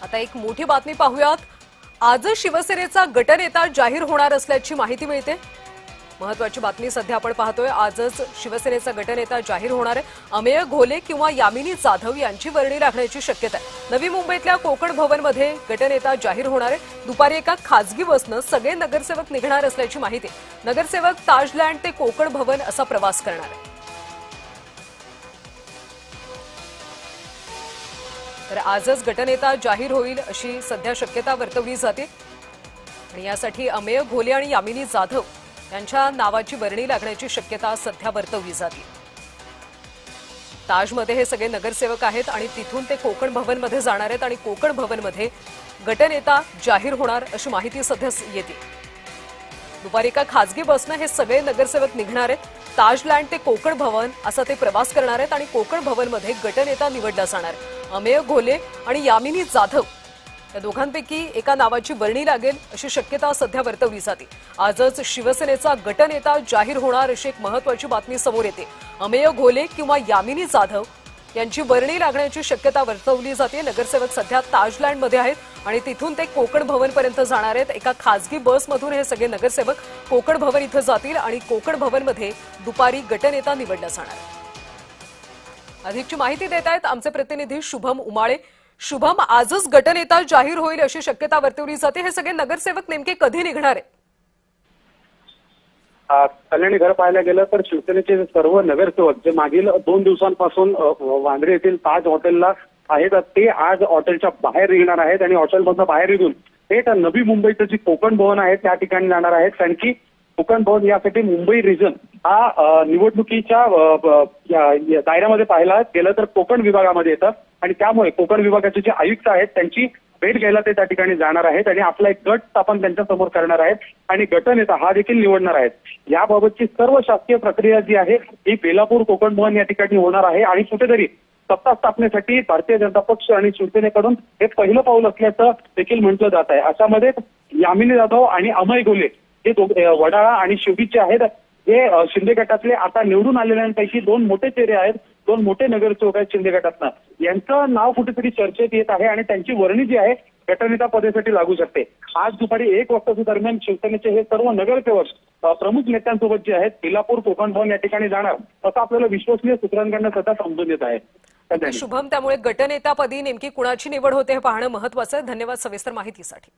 आता एक मोठी बातमी पाहूयात। आजच शिवसेनेचा गटनेता जाहीर होणार असल्याची माहिती मिळते। महत्त्वाची बातमी सध्या आपण पाहतोय। आजच शिवसेनेचा गटनेता जाहीर होणार आहे। अमेय घोले किंवा यामिनी जाधव यांची वर्णी लागण्याची शक्यता आहे। नवी मुंबईतल्या कोकण भवनमध्ये गटनेता जाहीर होणार आहे। दुपारी एका खासगी बसनं सगळे नगरसेवक निघणार असल्याची माहिती आहे। नगरसेवक ताजलँड ते कोकण भवन असा प्रवास करणार आहे। तर आजच गटनेता जाहीर होईल अशी सध्या शक्यता वर्तवली जाते आणि यासाठी अमेय घोले आणि यामिनी जाधव यांच्या नावाची वर्णी लागण्याची शक्यता सध्या वर्तवली जाते। ताजमध्ये हे सगळे नगरसेवक आहेत आणि तिथून ते कोकण भवनमध्ये जाणार आहेत आणि कोकण भवनमध्ये गटनेता जाहीर होणार अशी माहिती सध्या येते। दुपारी एका खासगी बसनं हे सगळे नगरसेवक निघणार आहेत। ताजलँड ते कोकण भवन असा ते प्रवास करणार आहेत आणि कोकण भवनमध्ये गटनेता निवडला जाणार आहे। अमेय घोले आणि यामिनी जाधव या दोघांपैकी एका नावाची वर्णी लागेल अशी शक्यता सध्या वर्तवली जाते। आजच शिवसेनेचा गटनेता जाहीर होणार अशी एक महत्त्वाची बातमी समोर येते। अमेय घोले किंवा यामिनी जाधव यांची वर्णी लागण्याची शक्यता वर्तवली जाते। नगरसेवक सध्या ताजलँडमध्ये आहेत आणि तिथून ते कोकण भवनपर्यंत जाणार आहेत। एका खासगी बसमधून हे सगळे नगरसेवक कोकण भवन इथं जातील आणि कोकण भवनमध्ये दुपारी गटनेता निवडला जाणार आहे। अधिकची माहिती देत आहेत आमचे प्रतिनिधी शुभम उमाळे। शुभम, आजच गटनेता जाहीर होईल अशी शक्यता वर्तवली जाते। हे सगळे नगरसेवक नेमके कधी निघणार आहेत? कल्याणी घर पाहायला गेलं तर शिवसेनेचे सर्व नगरसेवक जे मागील 2 दिवसांपासून वांद्रे येथील ताज हॉटेलला आहेत ते आज हॉटेलच्या बाहेर निघणार आहेत आणि हॉटेलमधून बाहेर निघून थेट नवी मुंबईचं जे कोकण भवन आहे त्या ठिकाणी जाणार आहेत। कारण की कोकण भवन यासाठी मुंबई रिजन हा निवडणुकीच्या दायऱ्यामध्ये पाहायला गेलं तर कोकण विभागामध्ये येतं आणि त्यामुळे कोकण विभागाचे जे आयुक्त आहेत त्यांची भेट घ्यायला ते त्या ठिकाणी जाणार आहेत आणि आपला एक गट स्थापन त्यांच्या समोर करणार आहेत आणि गटनेता हा देखील निवडणार आहेत। याबाबतची सर्व शासकीय प्रक्रिया जी आहे ही बेलापूर कोकण भवन या ठिकाणी होणार आहे आणि कुठेतरी सत्ता स्थापनेसाठी भारतीय जनता पक्ष आणि शिवसेनेकडून हे पहिलं पाऊल असल्याचं देखील म्हटलं जात आहे। अशामध्ये यामिनी जाधव आणि अमेय घोले हे वडाळा आणि शिवबीचे आहेत। हे शिंदे गटातले आता निवडून आलेल्यांपैकी 2 मोठे चेहरे आहेत, 2 मोठे नगरसेवक आहेत शिंदे गटातनं। यांचं नाव कुठेतरी चर्चेत येत आहे आणि त्यांची वर्णी जी आहे गटनेता पदासाठी लागू शकते। आज दुपारी 1 वाजताच्या दरम्यान शिवसेनेचे हे सर्व नगरसेवक प्रमुख नेत्यांसोबत जे आहेत बेलापूर कोकण भवन या ठिकाणी जाणार असं आपल्याला विश्वसनीय सूत्रांकडून सध्या समजून येत आहे। शुभम, त्यामुळे गटनेतापदी नेमकी कुणाची निवड होते हे पाहणं महत्त्वाचं आहे। धन्यवाद सविस्तर माहितीसाठी।